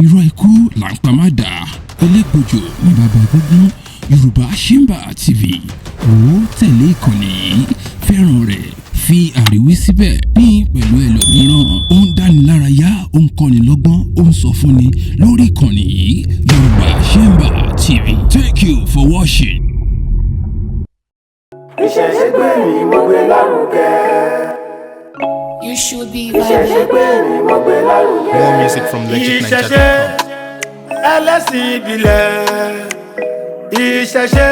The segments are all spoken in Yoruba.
irọ́ ikú là ń pa má dà elégbòjò ní bàbá gbogbo Yorùbá Shimba TV ó tẹ̀lé ìkànnì yìí fẹ́ràn rẹ̀ fi àríwí síbẹ̀ pín pẹ̀lú ẹlòmíràn ó ń dánilárayá ó ń kọ́ni lọ́gbọ́n ó ń sọ fúnni lórí ìkànnì yìí Yorùbá Shimba TV. Thank you for watching. Ìṣẹ̀ṣe gbé mi mo gbé lárugẹ. You should be Ìṣẹ̀ṣe gbé mi mo gbé lárugẹ. More music from legitniger.com. Ìṣẹ̀ṣe ẹlẹ́sìn ìbílẹ̀. Ìṣẹ̀ṣe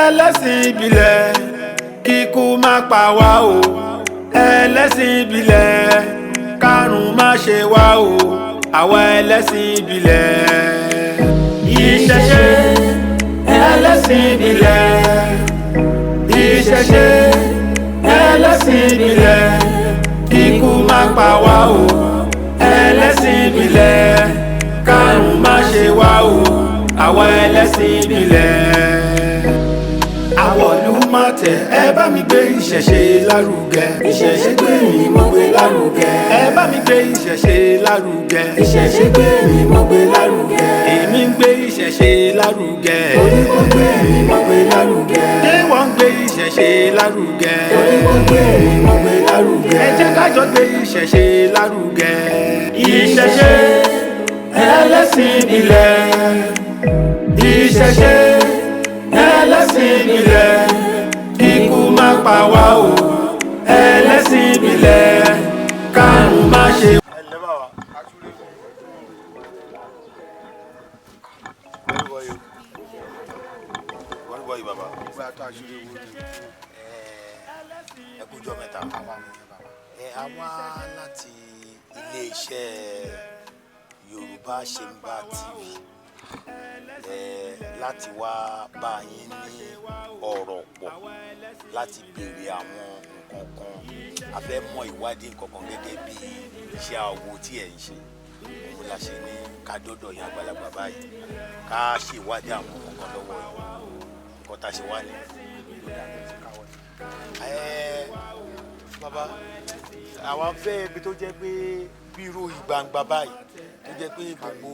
ẹlẹ́sìn ìbílẹ̀. Kíkú má pa wá o. Ẹlẹ́sìn ìbílẹ̀. Kárùn má ṣe wá o. Àwa ẹlẹ́sìn ìbílẹ̀. Ìṣẹ̀ṣe ẹlẹ́sìn ìbílẹ̀. Ìṣẹ̀ṣe ẹlẹ́sìn ìbílẹ̀. Kíkú má pa wá o. Ẹlẹ́sìn ìbílẹ̀. Kárùn má ṣe wá o. Àwa ẹlẹ́sìn ìbílẹ̀. Àwọ̀lú má tẹ̀ ẹ bá mi gbé ìṣẹ̀ṣe lárugẹ. Ìṣẹ̀ṣe gbé mi mo gbé lárugẹ. Ẹ bá mi gbé ìṣẹ̀ṣe lárugẹ. Ìṣẹ̀ṣe gbé mi mo gbé lárugẹ. Èmi ń gbé ìṣẹ̀ṣe lárugẹ. Orí kò gbé mi mo gbé lárugẹ. Ṣé wọ́n ń gbé ìṣẹ̀ṣe lárugẹ? Orí kò gbé mi mo gbé lárugẹ. Ẹ jẹ́ ká jọ gbé ìṣẹ̀ṣe lárugẹ. Ìṣẹ̀ṣe ẹlẹ́sìn ìbílẹ̀. Ìṣẹ̀ṣe ẹlẹ́sìn ìbílẹ̀. Kíkú má pa wá o. Ẹlẹ́sìn ìbílẹ̀. Kárùn má ṣe. ẹkújọ́ mẹ́ta a wá láti iléeṣẹ́ Yorùbá Shimba TV láti wá bá yín ní ọ̀rọ̀ pọ̀ láti béèrè àwọn nǹkan kan a fẹ́ mọ ìwádìí nǹkan kan gẹ́gẹ́ bí iṣẹ́ awo tí ẹ̀ ń ṣe òun la ṣe ní ká dọ́dọ̀ yín àgbàlagbà báyìí ká ṣe ìwádìí àwọn nǹkan lọ́wọ́ yìí nǹkan tá a ṣe wá ní. Bàbá àwa fẹ́ ibi tó jẹ́ pé bírò ìgbangba báyìí tó jẹ́ pé gbogbo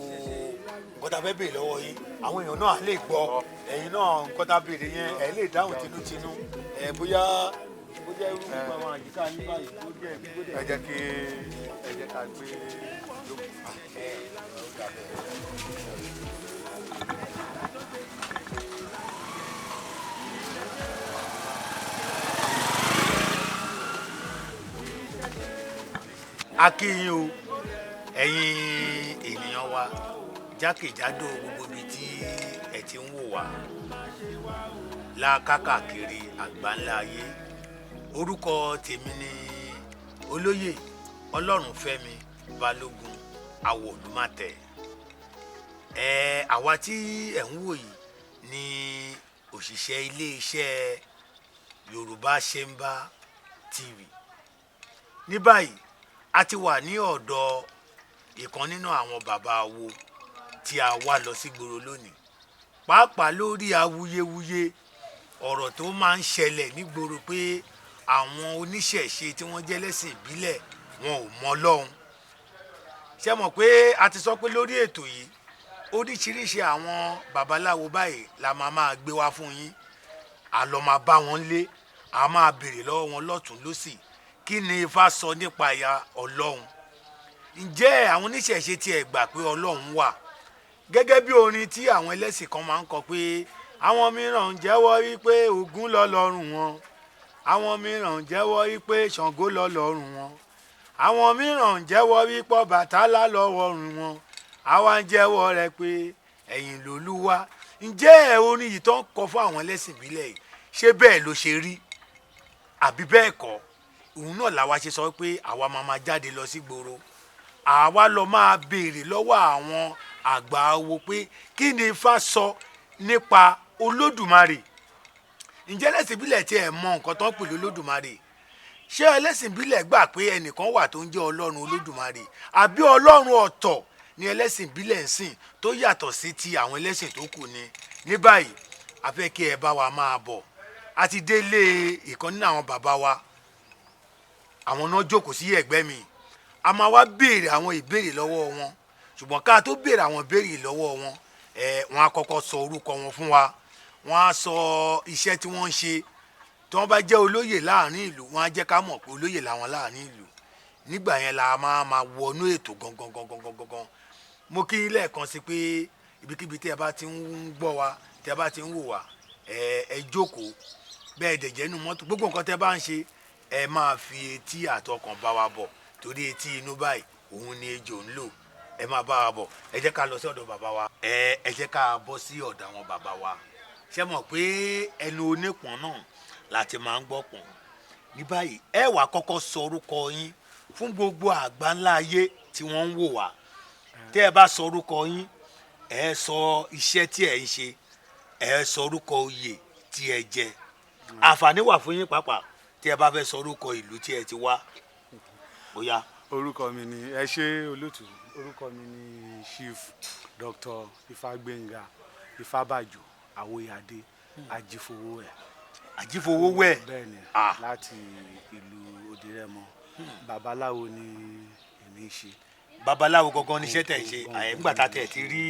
nǹkan tá a fẹ́ béèrè lọ́wọ́ yín àwọn èèyàn náà lè gbọ́ ẹ̀yin náà nǹkan tá a béèrè yẹn ẹ̀ lè dáhùn tinútinú bóyá ó jẹ́ irú àwọn àyíká yín báyìí tó jẹ́ ìgbódè. ẹ jẹ́ ká gbé lókun. A kí yín o ẹ̀yin ènìyàn wa jákèjádò gbogbo ibi tí ẹ ti ń wò wá lákàkiri àgbáńlá ayé orúkọ tèmi ni olóyè Ọlọ́runfẹ́mi Balógun Awolumátẹ̀. Àwa tí ẹ ń wò yìí ni òṣìṣẹ́ iléeṣẹ́ Yorùbá Shimba TV. Ní báyìí a ti wà ní ọ̀dọ̀ ìkan nínú àwọn bàbá wo tí a wá lọ sí gbòòrò lónìí pàápàá lórí awuyewuye ọ̀rọ̀ tó máa ń ṣẹlẹ̀ nígboro pé àwọn oníṣẹ̀ṣe tí wọ́n jẹ́ lẹ́sìn ìbílẹ̀ wọn ò mọ Ọlọ́run. Ṣé mọ̀ pé a ti sọ pé lórí ètò yìí oríṣiríṣi àwọn babaláwo báyìí la máa gbé wá fún yín a lọ máa bá wọn lé a máa béèrè lọ́wọ́ wọn lọ́tún lósì kí ni Ifá sọ nípa ìyá Ọlọ́run. Ǹjẹ́ àwọn oníṣẹ̀ṣe tiẹ̀ gbà pé Ọlọ́run wà gẹ́gẹ́ bí orin tí àwọn ẹlẹ́sìn kan máa ń kọ pé àwọn mìíràn ń jẹ́wọ́ wípé Ògún lọ́lọ́run wọn àwọn mìíràn ń jẹ́wọ́ wípé Ṣàngó lọ́lọ́run wọn àwọn mìíràn ń jẹ́wọ́ wípé Ọbàtálá lọ́wọ́run wọn àwa ń jẹ́wọ́ rẹ̀ pé ẹ̀yin l'Olúwa. Ǹjẹ́ orin yìí tó ń kọ fún àwọn ẹlẹ́sìn ìbílẹ̀ yìí ṣé bẹ́ẹ̀ ló ṣe rí àbí bẹ́ẹ̀ kọ́? Òun náà làwa ṣe sọ pé àwa máa jáde lọ sí gbòòrò àwa lọ máa béèrè lọ́wọ́ àwọn àgbà awo pé kí ni Ifá sọ nípa Olódùmarè. Ǹjẹ́ ẹlẹ́sìn ìbílẹ̀ tí ẹ mọ nǹkan tó ń pè lólódùmarè? Ṣé ẹlẹ́sìn ìbílẹ̀ gbà pé ẹnìkan wà tó ń jẹ́ Ọlọ́run Olódùmarè àbí Ọlọ́run ọ̀tọ̀ ni ẹlẹ́sìn ìbílẹ̀ ń sìn tó yàtọ̀ sí ti àwọn ẹlẹ́sìn tó kù ni? Ní báyìí a fẹ́ kí ẹ bá wa máa bọ̀ a ti délé ìkan nínú àwọn bàbá wa àwọn náà jókòó sí ẹ̀gbẹ́ mi a máa wá béèrè àwọn ìbéèrè lọ́wọ́ wọn ṣùgbọ́n ká tó béèrè àwọn béèrè lọ́wọ́ wọn wọ́n á kọ́kọ́ sọ orúkọ wọn fún wa, wọ́n á sọ iṣẹ́ tí wọ́n ń ṣe. Tí wọ́n bá jẹ́ olóyè láàrin ìlú, wọ́n á jẹ́ ká mọ̀ pé olóyè làwọn láàrin ìlú. Nígbà yẹn la máa wọnú ètò gangan. Mo kí yín lẹ́ẹ̀kan sí pé ibikíbi tí ẹ bá ti ń gbọ́ wa, tí ẹ bá ti ń wò wá, ẹ jókòó bẹ́ẹ̀ dẹ̀jẹ́ inú mọ́tò, gbogbo nǹkan tẹ́ bá ń ṣe ẹ máa fi etí àtọkàn bá wa bọ̀, torí etí inú báyìí òun ni ejò ń lò. Ẹ máa bá wa bọ̀, ẹ jẹ́ ká lọ sí ọ̀dọ̀ bàbá wa, ẹ jẹ́ ká bọ́ sí ọ̀dọ̀ àwọn bàbá wa. Ṣé mọ̀ pé ẹnu onípọ̀n náà láti máa ń gbọ́ pọ̀n. Ní báyìí ẹ wá kọ́kọ́ sọ orúkọ yín fún gbogbo àgbáńlá ayé tí wọ́n ń wò wá. Tẹ́ ẹ bá sọ orúkọ yín, ẹ sọ iṣẹ́ tí ẹ ń ṣe, ẹ sọ orúkọ oyè tí ẹ jẹ. Àǹfààní wà fún yín pàápàá tí ẹ bá fẹ́ sọ orúkọ ìlú tí ẹ ti wá. Bóyá. Orúkọ mi ni ẹ ṣé olótù, orúkọ mi ni Chief Dr. Ifágbénga Ifábàjò Àwòyàdé Ajífowówẹ̀. Ajífowówẹ̀. Bẹ́ẹ̀ni, láti ìlú Òdìrẹmọ. Babaláwo ni èmi ń ṣe. Babaláwo gangan níṣẹ́ tẹ̀ ń ṣe. Nígbà tá tẹ̀ ti rí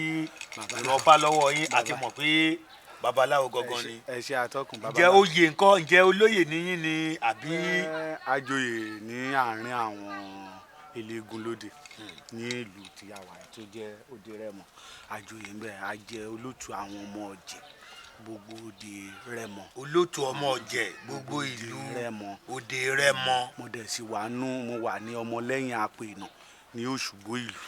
ìrọ̀bá lọ́wọ́ yín àti mọ̀ pé babaláwo gangan ni. Ẹ ṣe atọ́kùn babaláwo. Ǹjẹ́ oyè nǹkan, ǹjẹ́ olóyè níyín ni àbí. Àjòyè ní àárín àwọn eléégún lóde ní ìlú tí a wà tó jẹ́ Òdìrẹmọ. Àjòyè ń bẹ, a jẹ́ olótù àwọn ọmọ ọ̀jẹ̀ gbogbo Òdìrẹmọ. Olótù ọmọ ọ̀jẹ̀ gbogbo ìlú Òdìrẹmọ. Mo dẹ̀ sì mo wà ní ọmọlẹ́yìn Apènà ní Òṣùgbó ìlú.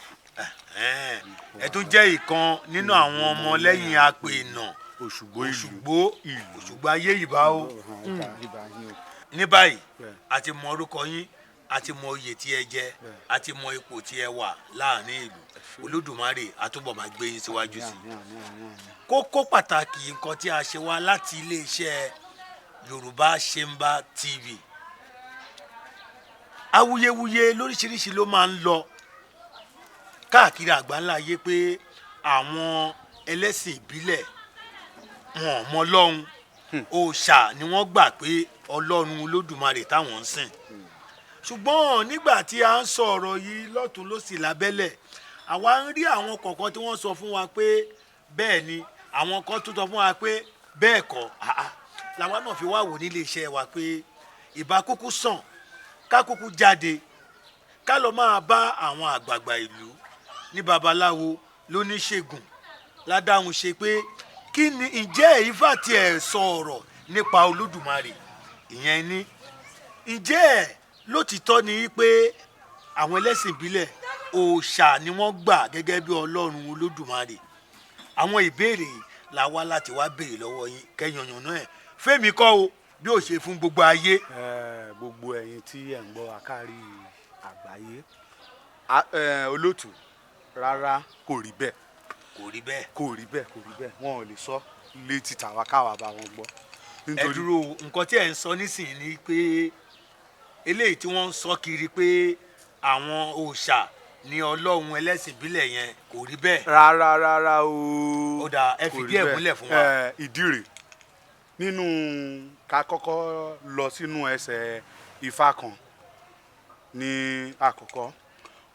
Ẹ tún jẹ́ ìkan nínú àwọn ọmọlẹ́yìn Apènà. Òṣùgbó ayé ìbá o. Ní báyìí a ti mọ orúkọ yín, a ti mọ oyè tí ẹ jẹ, a ti mọ ipò tí ẹ wà láàrin ìlú. Olódùmarè a túbọ̀ máa gbé yín síwájú sí i. Kókó pàtàkì nǹkan tí a ṣe wá láti iléeṣẹ́ Yorùbá Shemba TV. Awuyewuye lóríṣiríṣi ló máa ń lọ káàkiri àgbáńlá ayé pé àwọn ẹlẹ́sìn ìbílẹ̀ wọn ò mọ Ọlọ́run, òòṣà ni wọ́n gbà pé Ọlọ́run Olódùmarè táwọn ń sìn. Ṣùgbọ́n nígbà tí a ń sọ ọ̀rọ̀ yìí lọ́tùn lósì lábẹ́lẹ̀, àwa ń rí àwọn kọ̀ọ̀kan tí wọ́n sọ fún wa pé bẹ́ẹ̀ ni, àwọn kan tún sọ fún wa pé bẹ́ẹ̀ kọ́. Làwa náà fi wá wò nílé iṣẹ́ wa pé ìbá kúkú sàn ká kúkú jáde ká lọ máa bá àwọn àgbààgbà ìlú ní babaláwo lóníṣègùn ládáhùn ṣe pé kí ni ǹjẹ́ èyí fà tiẹ̀ sọ ọ̀rọ̀ nípa Olódùmarè. Ìyẹn ni ǹjẹ́ lótìtọ́ ni pé àwọn ẹlẹ́sìn ìbílẹ̀ òòṣà ni wọ́n gbà gẹ́gẹ́ bí Ọlọ́run Olódùmarè. Àwọn ìbéèrè la wá láti wá béèrè lọ́wọ́ yín kẹ́yànyàn náà fẹ́mi kọ́ o bí ó ṣe fún gbogbo ayé. Gbogbo ẹ̀yin tí ẹ̀ ń gbọ́ akárí àgbáyé, olótù rárá kò rí bẹ́ẹ̀. Kò rí bẹ́ẹ̀ wọn ò lè sọ létí tàwa káwa bá wọn gbọ́. Ẹ dúró, nǹkan tí ẹ̀ ń sọ nísìnyí ni pé eléyìí tí wọ́n ń sọ kiri pé àwọn òòṣà ni Ọlọ́run ẹlẹ́sìn ìbílẹ̀ yẹn kò rí bẹ́ẹ̀. Rárá o. Ó dà, ẹ fìdí ẹ̀ múlẹ̀ fún wa. Ìdí rẹ̀ nínú ká kọ́kọ́ lọ sínú ẹsẹ̀ Ifá kan ní àkọ́kọ́,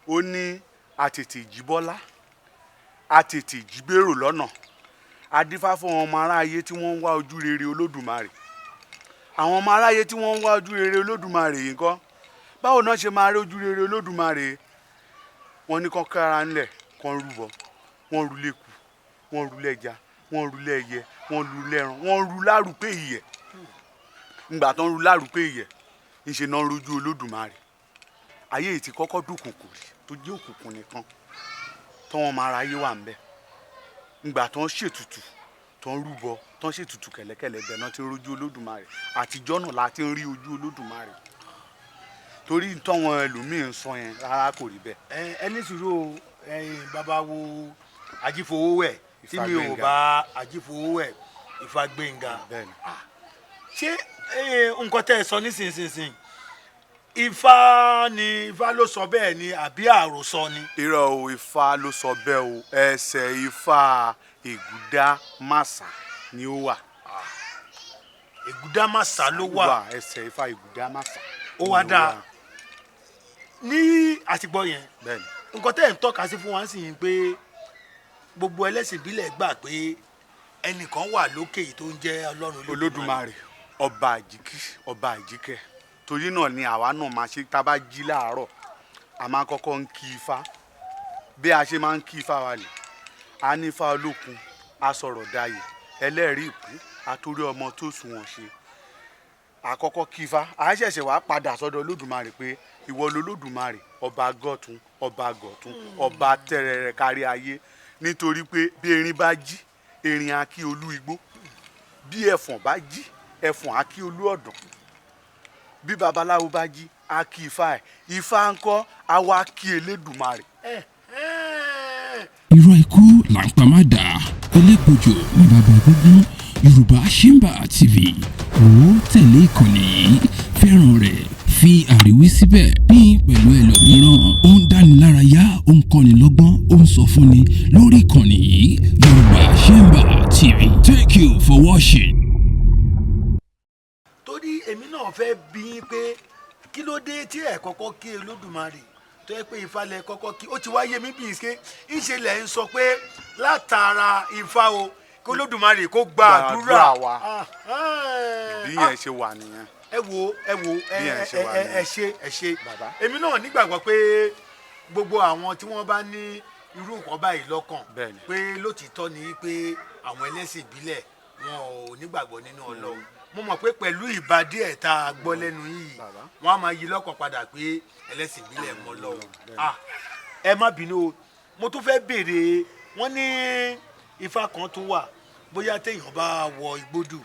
ó ní àtètè jí Bọ́lá, àtètè jí Bérò lọ́nà, adífá fún ọmọ aráyé tí wọ́n ń wá ojú rere Olódùmarè. Àwọn ọmọ aráyé tí wọ́n ń wá ojú rere Olódùmarè yìí kọ́, báwo náà ṣe máa rí ojú rere Olódùmarè? Wọ́n ní kán kára ńlẹ̀, kán rúbọ, wọ́n rú lẹ́kù, wọ́n rú lẹ́ja, wọ́n rú lẹ́yẹ, wọ́n rú lẹ́ran, wọ́n rú lárùpé ìyẹ̀. Ńgbà tán rú lárùpé ìyẹ̀, ńṣe náà rojú Olódùmarè. Ayé yìí ti kọ́kọ́ dòkùnkùn rí tó jẹ́ òkùnkùn nìkan tọ́wọ́n máa ra ayé wà ń bẹ̀. Ńgbà tán ṣètùtù tán rúbọ tán ṣètùtù kẹ̀lẹ́kẹ̀lẹ́ bẹ̀ náà ti ń rojú Olódùmarè. Àtijọ́ náà la ti ń rí ojú Olódùmarè. Torí tọ́wọn ẹlòmíín sọ yẹn rárá kò rí bẹ́ẹ̀. Ẹni sùúrù bàbá wo Ajífowówẹ̀ tí mi ò bá Ajífowówẹ̀ Ifágbénga. Ṣé nǹkan tẹ́ ẹ sọ nísinsìnyí Ifá ló sọ bẹ́ẹ̀ ni àbí àròsọ ni? Irọ́ o, Ifá ló sọ bẹ́ẹ̀ o. Ẹsẹ̀ Ifá Ègùdámàsà ni ó wà. Ègùdámàsà ló wà. Ẹsẹ̀ Ifá Ègùdámàsà. Ó wá dáa ní àtìgbọ́ yẹn. Bẹ́ẹ̀ni. nǹkan tẹ́ ẹ̀ ń tọ́ka sí fún wa sì ń pé gbogbo ẹlẹ́sìn ìbílẹ̀ gbà pé ẹnìkan wà lókè yìí tó ń jẹ́ ọlọ́run olódùmarè ọba àjíkẹ́ torí náà ni àwa náà máa ṣe tá a bá jí láàárọ̀ a máa kọ́kọ́ ń kí ifá bí a ṣe máa ń kí ifá wa lè a ní ifá olókun a sọ̀rọ̀ dayè ẹlẹ́rìí ìpín àtòrí ọmọ tó sunwọ̀n ṣe àkọ́kọ́ kí ifá a ṣẹ̀ṣẹ̀ wá padà sọ́dọ̀ olódùmarè pé ìwọ lolódùmarè ọba gọ̀tún ọba tẹrẹrẹ kárí ayé nítorí pé bí erin bá jí erin á kí olú igbó bí ẹfọ̀n bá jí ẹfọ̀n á kí olú ọ̀dàn bí babaláwo bá jí á kí ifá ẹ̀ ifá ńkọ́ á wá kí elédùmarè. irọ́ ikú là ń pa má dà elégbòjò ní bàbá gúngún Yorùbá Shimba TV ó tẹ̀lé ìkànnì yìí fẹ́ràn rẹ̀ fi àríwísí bẹ̀ pín pẹ̀lú ẹlòmíràn ó ń dánilárayá ó ń kọ́ni lọ́gbọ́n ó ń sọ fúnni lórí ìkànnì yìí Yorùbá Shimba TV. Thank you for watching. torí èmi náà fẹ́ bí yín pé kí ló dé tí ẹ̀ kọ́kọ́ kí Olódùmarè tó yẹ pé Ifá lẹ kọ́kọ́ kí ó ti wáyé mi bí ike ìṣẹ̀lẹ̀ ń sọ pé látara Ifá o kí Olódùmarè kó gba àdúrà wa bí yẹn ṣe wà nìyẹn. ẹ wo ẹ ṣe èmi náà nígbàgbọ́ pé gbogbo àwọn tí wọ́n bá ní irú nǹkan báyìí lọ́kàn pé lótìítọ́ ni pé àwọn ẹlẹ́sìn ìbílẹ̀ wọn ò nígbàgbọ́ nínú Ọlọ́run mo mọ̀ pé pẹ̀lú ìbàdí ẹ̀ tá a gbọ́ lẹ́nu yìí wọ́n á máa yí lọ́kàn padà pé ẹlẹ́sìn ìbílẹ̀ mọ́ lọ́wọ́ ẹ má bínú o mo tún fẹ́ béèrè wọ́n ní ifá kan tún wà bóyá téèyàn bá wọ igbódù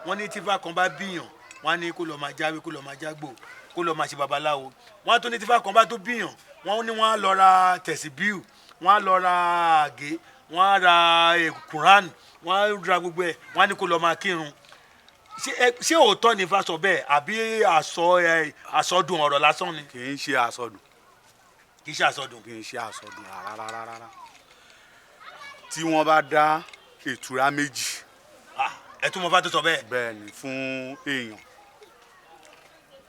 wọ́n ní tífá kan bá bíyàn wọ́n á ní kó lọ́ọ́ máa jáwé kó lọ́ọ́ máa jágbò kó lọ́ọ́ máa ṣe babaláwo wọ́n á tún ní tífá kan bá tó bíyàn wọ́n ní wọ́n á lọ ra tẹ̀síbíù wọ́n á lọ ra àgé wọ́n á ra kùránì wọ́n á ra gbogbo ẹ̀ wọ́n á ní kó lọ́ọ́ máa kírun ṣé òótọ́ ni Ifá sọ bẹ́ẹ̀ àbí àsọdùn ọ̀rọ̀ lásán ni. kì í ṣe àsọdùn. kì í ṣe àsọdùn. kì í ṣe àsọdùn rárá. tí wọ́n bá dá ètùrá méjì. ẹ tún mọ Ifá tó sọ bẹ́ẹ̀. bẹ́ẹ̀ ni fún èèyàn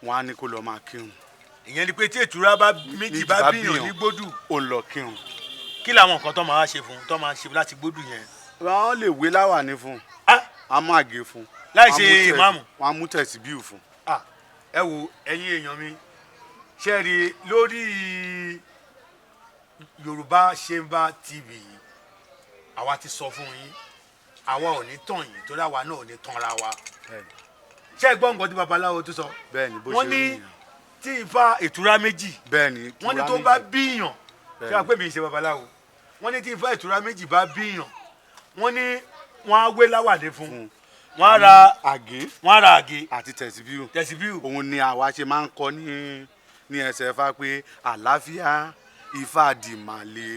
wọn á ní kó lọ́ọ́ máa kírun. ìyẹn ni pé tí ètùrá méjì bá bíyàn ní gbódù. ó lọ kírun. kí làwọn nǹkan tó máa ṣe fún tó máa ṣe láti gbódù yẹn. wọ́n lè wé láwàní fún a máa gé fún láì ṣe ìmáàmù. wọn á mú tẹ̀síbíù fún. ẹ wo ẹ̀yin èèyàn mi ṣe rí lórí Yorùbá Shimba TV yìí àwa ti sọ fún yín àwa ò ní tàn yín torí àwa náà ò ní tanra wa. ṣé ẹ gbọ́ nǹkan tí babaláwo tó sọ. bẹ́ẹ̀ni bó ṣe rí wọ́n ní tí Ifá ètùrá méjì. bẹ́ẹ̀ni wọ́n ní tó bá bíyàn ṣé wàá pè mí ṣe babaláwo wọ́n ní tí Ifá ètùrá méjì bá bíyàn wọ́n ní wọ́n á wé láwàdé fún wọ́n á ra àgé àti tẹ̀síbíù. òun ni àwa ṣe máa ń kọ ní ẹsẹ̀ Ifá pé àlàáfíà Ifá dìmàlè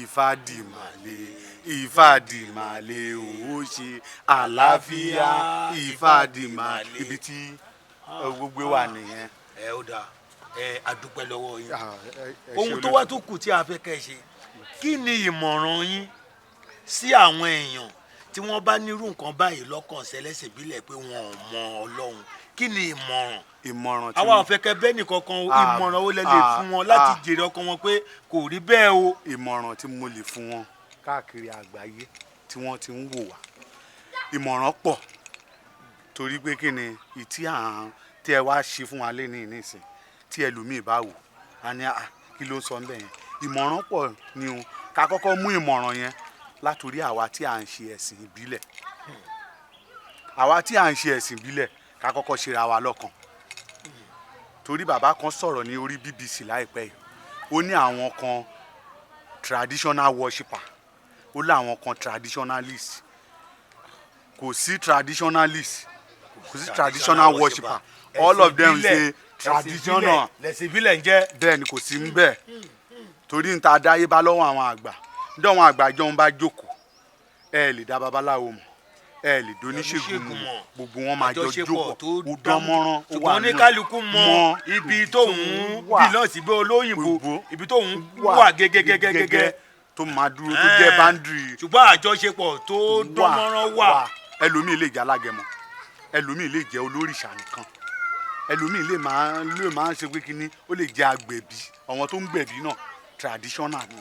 Ifá dìmàlè Ifá dìmàlè òwò ṣe àlàáfíà Ifá dìmàlè ibi tí gbogbo wà nìyẹn. ẹ ó dáa àdúpẹ́ lọ́wọ́ yín ohun tó wá tó kù tí a fẹ́ kẹ́ ẹ ṣe kí ni ìmọ̀ràn yín sí àwọn èèyàn tí wọ́n bá nírú nǹkan báyìí lọ́kàn ṣẹlẹ́sìn ìbílẹ̀ pé wọn ò mọ Ọlọ́run kí ni ìmọ̀ràn tí àwa ò fẹ́ kẹ́ bẹ́ẹ̀ nìkan kan ìmọ̀ràn ó lè fún wọn láti jèrè ọkàn wọn pé kò rí bẹ́ẹ̀ o. ìmọ̀ràn tí mo lè fún wọn káàkiri àgbáyé tí wọ́n ti ń wò wá ìmọ̀ràn pọ̀ torí pé kí ni ìtí tí ẹ wá ṣe fún wa lẹ́ni ìnísìn tí ẹlòmíì bá wò á ní kí ló ń sọ níbẹ̀ yẹn ìmọ̀ràn pọ̀ ni o ká kọ́kọ́ mú ìmọ̀ràn yẹn látòrí àwa tí à ń ṣe ẹ̀sìn ìbílẹ̀ àwa tí à ń ṣe ẹ̀sìn ìbílẹ̀ ká kọ́kọ́ ṣera wa lọ́kàn torí bàbá kan sọ̀rọ̀ ní orí BBC láìpẹ́ yìí ó ní àwọn kan traditional worshipper ó láwọn kan traditionalist kò sí traditionalist kò sí traditional worshipper all of them say traditional lẹ̀sìn ìbílẹ̀ ń jẹ́ bẹ́ẹ̀ ni kò sí ń bẹ́ẹ̀ torí ń ta dáyé bá lọ́wọ́ àwọn àgbà dọ́wọ́n àgbàjọ́ ń bá jókòó ẹ lè dá babaláwo mọ̀ ẹ lè doníṣègùn mọ̀ gbogbo wọn máa jọ jókòó ó dán mọ́rán ó wà ní kálukú mọ ibi tóun bí náà sí bí olóyìnbó ibi tóun wà gẹ́gẹ́gẹ́gẹ́ tó máa dúró tó jẹ́ báńdìrì ṣùgbọ́n àjọṣepọ̀ tó dán mọ́rán wà. ẹlòmíì lè jẹ́ alágẹmọ ẹlòmíì lè jẹ́ olórìṣà nìkan ẹlòmíì lè máa ṣe pé kínní ó lè jẹ́ agbẹ̀bí àwọn tó ń gbẹ̀bí náà traditional ni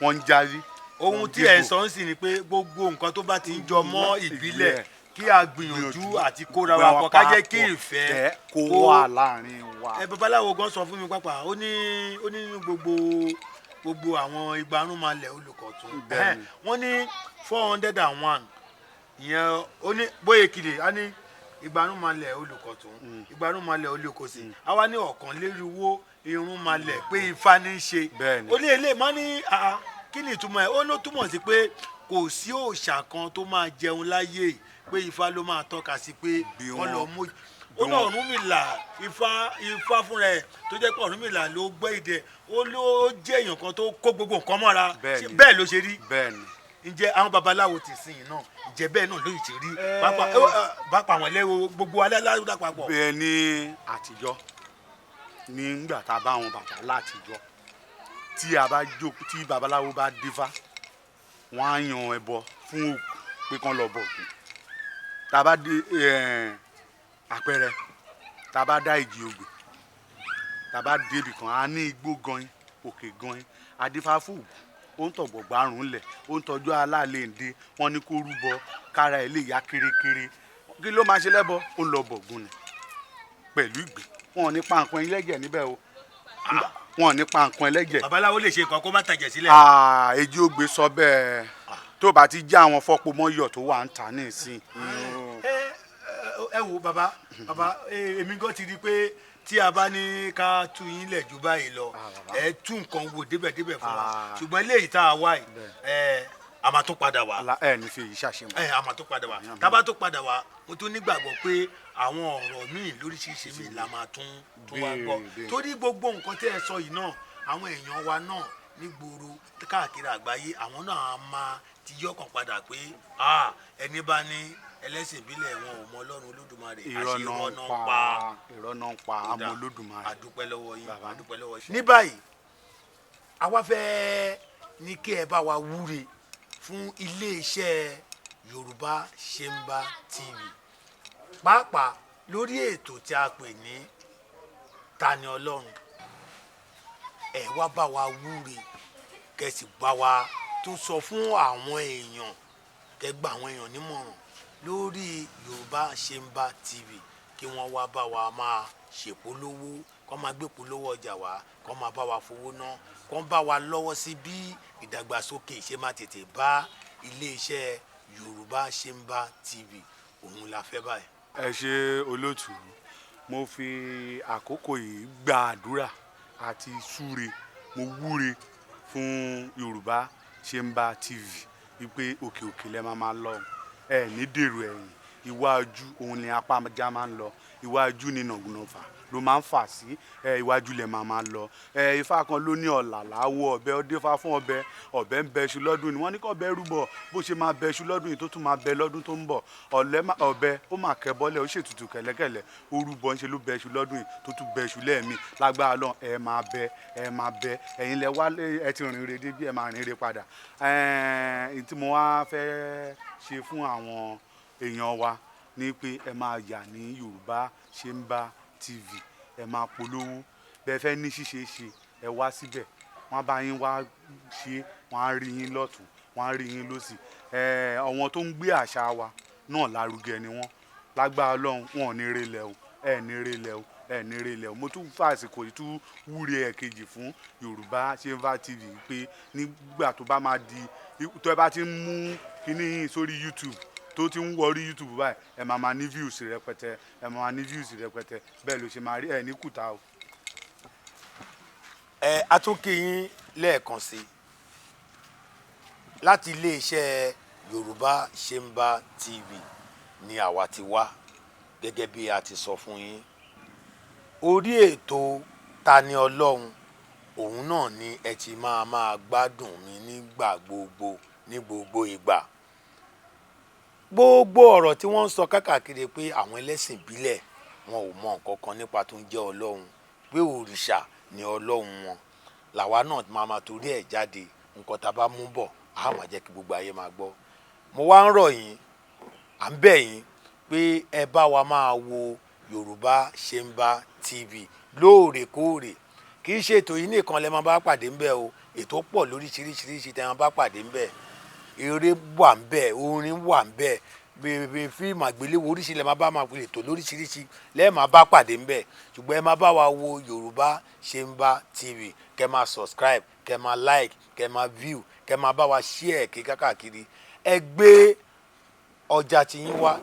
wọ́n ń járí. ohun tí ẹ̀ ń sọ ń sìn ni pé gbogbo nǹkan tó bá ti ń jọ mọ́ ìbílẹ̀ kí a gbìyànjú àti kóra wa pọ̀ ká jẹ́ kí ìfẹ́ kó wà láàrin wa. babaláwo gan sọ fún mi pápá ó ní gbogbo àwọn igbarúnmalẹ̀ olùkọ̀tún wọ́n ní 401 ìyẹn ó ní bóyá kìlè á ní igbarúnmalẹ̀ olùkọ̀tún igbarúnmalẹ̀ olùkọ̀sí àwa ní ọ̀kànlélúwó irúnmalẹ̀ pé ifá ní í ṣe ó ní eléyìí má ní kí ni ìtumọ̀ ẹ̀ ó ló túmọ̀ sí pé kò sí òòṣà kan tó máa jẹun láyé pé ifá ló máa tọ́ka sí pé wọ́n lọ mú ó ní Ọ̀rúnmìlà ifá fúnra ẹ̀ tó jẹ́ pé Ọ̀rúnmìlà ló gbẹ́ ìdẹ ó ló jẹ́ èèyàn kan tó kó gbogbo nǹkan mọ́ra bẹ́ẹ̀ ló ṣe rí ǹjẹ́ àwọn babaláwo ti sìn náà ǹjẹ́ bẹ́ẹ̀ náà ló ti rí bápa àwọn ẹlẹ́wọ̀ gbogbo alẹ́ lápapọ̀. bẹ́ẹ̀ ní àtijọ́ nígbà tá a bá wọn bàbá látijọ́ tí babaláwo bá dífá wọ́n á yan ẹbọ fún òkú pé kán lọ bọ̀ òkú tá a bá dé àpẹẹrẹ tá a bá dá ìjì ògbè tá a bá débì kan á ní igbó gan-in òkè gan-in adífá fún òkú ó ń tọ̀gbọ̀ gbárùn lẹ̀ ó ń tọ́jú aláàlẹ́ ǹdẹ wọ́n ní kó rúbọ kára ẹ̀ lè yá kérékéré kí ló máa ṣe lẹ́bọ ó lọ bọ̀gùn ni pẹ̀lú ìgbé wọn ò ní pa nǹkan ẹlẹ́jẹ̀ níbẹ̀ o wọn ò ní pa nǹkan ẹlẹ́jẹ̀. babaláwo lè ṣe nǹkan kó má tàjẹ̀ sílẹ̀. èjì ògbé sọ bẹ́ẹ̀ tó bá ti já àwọn fọ́pọ̀ mọ́yọ̀ tó wà ń ta ní ìsìn. ẹ wo bàbá èmi gan ti rí i pé tí a bá ní ká tú yín lẹ̀ jù báyìí lọ ẹ tú nǹkan wò débẹ̀débẹ̀ fún wa ṣùgbọ́n eléyìí tá a wá yìí a máa tó padà wá. ẹ ní fi èyí ṣàṣemọ. a máa tó padà wá tábà tó padà wá mo tún nígbàgbọ́ pé àwọn ọ̀rọ̀ míì lóríṣiríṣi míì la máa tún wá gbọ́ torí gbogbo nǹkan tẹ́ ẹ sọ yìí náà àwọn èèyàn wa náà nígboro káàkiri àgbáyé àwọn náà máa ti yọkàn padà pé ẹni bá ní ẹlẹ́sìn ìbílẹ̀ wọn ò mọ Ọlọ́run Olódùmarè irọ́ náà ń pa àmọ́ Olódùmarè. àdúpẹ́ lọ́wọ́ yín àdúpẹ́ lọ́wọ́ yín. ní báyìí àwa fẹ́ ní kí ẹ bá wa wúre fún iléeṣẹ́ Yorùbá Shemba TV pàápàá lórí ètò tí a pè ní Tani Ọlọ́run ẹ wá bá wa wúre kẹsì bá wa tó sọ fún àwọn èèyàn kẹgbà àwọn èèyàn nímọ̀ràn lórí Yorùbá Shemba TV kí wọ́n wá bá wa máa ṣèpolówó kó máa gbé polówó ọjà wá kó máa bá wa fowó ná kó bá wa lọ́wọ́ sí bí ìdàgbàsókè ṣe máa tètè bá iléeṣẹ́ Yorùbá Shemba TV òun la fẹ́ báyìí. ẹ ṣe olóòtú mo fi àkókò yìí gba àdúrà àti súre mo wúre fún Yorùbá Shemba TV wípé òkè òkè lẹ máa lọ ẹ ní dèrò ẹ̀yìn iwájú òun ni apá ajá máa ń lọ iwájú ni nàgùnàfà ló máa ń fà sí iwájú lẹ máa lọ ifá kan ló ní ọ̀là láwọ̀ ọ̀bẹ ó défá fún ọ̀bẹ ń bẹṣu lọ́dún ni wọ́n ní kó ọ̀bẹ rúbọ bó ṣe máa bẹṣu lọ́dún yìí tó tún máa bẹ lọ́dún tó ń bọ̀ ọ̀bẹ ó máa kẹ́ bọ́lẹ̀ ó ṣètùtù kẹ̀lẹ́kẹ̀lẹ́ ó rúbọ ń ṣe ló bẹṣu lọ́dún yìí tó tún bẹṣu lẹ́ẹ̀mí lágbára lọ ẹ máa bẹ ẹ̀yin lẹ wá ẹ ti rìn re dé bí ẹ máa rìn re padà tí mo wá fẹ́ ṣe fún àwọn èèyàn wa ní pé ẹ máa yà ní Yorùbá Shemba TV ẹ máa polówó bẹ́ẹ̀ fẹ́ ní ṣíṣe ṣe ẹ wá síbẹ̀ wọ́n bá yín wá ṣe wọ́n á rí yín lọ́tún wọ́n á rí yín lọ́sì àwọn tó ń gbé àṣà wa náà lárugẹ ni wọ́n lágbára Ọlọ́run wọn ò ní relẹ̀ o ẹ ní relẹ̀ o ẹ ní relẹ̀ o mo tún fàsìkò yìí tún wúre ẹ̀kejì fún Yorùbá Shemba TV pé nígbà tó bá máa di tó ẹ bá ti ń mú kíní yín sórí YouTube tó ti ń wọrí YouTube báyìí ẹ máa ní views rẹpẹtẹ bẹ́ẹ̀ ló ṣe máa rí ẹ ní kùtà o. atúnkì yín lẹ́ẹ̀kan sí láti iléeṣẹ́ Yorùbá Shemba TV ni àwa ti wá gẹ́gẹ́ bí a ti sọ fún yín orí ètò Tani Ọlọ́run òun náà ni ẹ ti máa gbádùn mi nígbà gbogbo ní gbogbo ìgbà gbogbo ọ̀rọ̀ tí wọ́n ń sọ káàkiri pé àwọn ẹlẹ́sìn ìbílẹ̀ wọn ò mọ nǹkan kan nípa tó ń jẹ́ Ọlọ́run pé òrìṣà ni Ọlọ́run wọn làwa náà máa torí ẹ̀ jáde nǹkan tá a bá mú bọ̀ á máa jẹ́ kí gbogbo ayé máa gbọ́ mo wá ń rọ̀ yín à ń bẹ̀ yín pé ẹ bá wa máa wo Yorùbá Shemba TV lóòrèkóòrè kí kì í ṣe ètò yìí nìkan lẹ máa bá pàdé ńbẹ̀ o, ètò pọ̀ lóríṣiríṣi tẹ máa bá pàdé ńbẹ̀, eré wà ńbẹ̀, orin wà ńbẹ̀, bèbè fíìmù àgbéléwò oríṣiríṣi lẹ máa bá máa pè ètò lóríṣiríṣi lẹ́ẹ̀ máa bá pàdé ńbẹ̀, ṣùgbọ́n ẹ máa bá wa wo Yorùbá Ṣemba TV, kẹ máa subscribe, kẹ máa like, kẹ máa view, kẹ máa bá wa share kí káàkiri. Ẹ gbé ọjà tiyín wá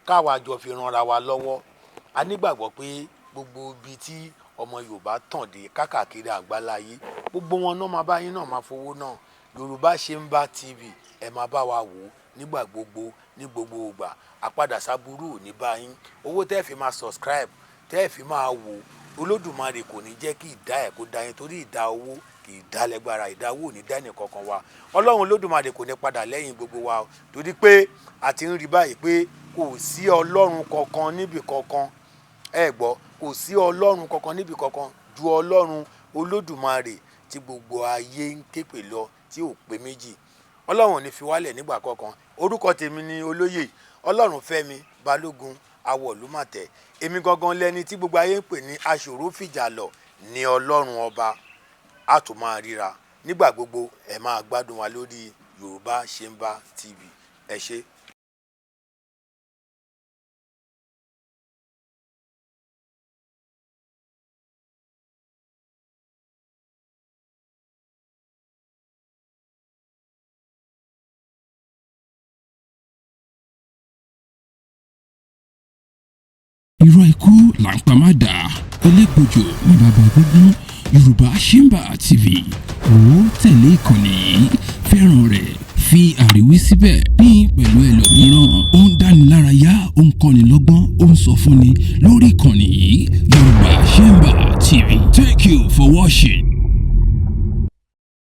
káwa jọ fi ranra wa lọ́wọ́. A nígbàgbọ́ pé gbogbo ibi tí ọmọ Yorùbá tàn dé káàkiri àgbáláyé, gbogbo wọn náà máa bá yín náà máa fowó náà. Yorùbá Ṣemba TV ẹ máa bá wa wò nígbà gbogbo ní gbogbo ìgbà. Àpadà sábúrú ò ní bá yín. Owó tẹ́ fi máa subscribe, tẹ́ fi máa wò, Olódùmarè kò ní jẹ́ kí ìdá ẹ̀ kó dá yín, torí ìdá owó kì í dá lẹ́gbára, ìdá owó ò ní dá ẹnìkankan wa. Ọlọ́run Olódùmarè kò ní padà lẹ́yìn gbogbo wa, torí pé a ti ń rí báyìí pé kò sí Ọlọ́run kankan níbì kankan. Ẹ gbọ́, kò sí Ọlọ́run kankan níbì kankan ju Ọlọ́run Olódùmarè tí gbogbo ayé ń képe lọ, tí ò pé méjì. Ọlọ́run ò ní fi wálẹ̀ nígbà kankan. Orúkọ tèmi ni Olóyè Ọlọ́runfẹ́mi Balógun Awọ̀lúmàtẹ̀. Èmi gangan lẹni tí gbogbo ayé ń pè ní aṣòro fìjà lọ ní Ọlọ́run ọba. A tún máa ríra nígbà gbogbo. Ẹ máa gbádùn wa lórí Yorùbá Ṣemba TV. Ẹ ṣé. irọ́ ikú là ń pa má dà elégbòjò ní bàbá gbogbo. Yorùbá Ṣemba TV ó tẹ̀lé ìkànnì yìí, fẹ́ràn rẹ̀, fi àríwísí síbẹ̀ pín pẹ̀lú ẹlòmíràn. Ó ń dánilárayá, ó ń kọ́ni lọ́gbọ́n, ó ń sọ fúnni lórí ìkànnì yìí Yorùbá Ṣemba TV. Thank you for watching.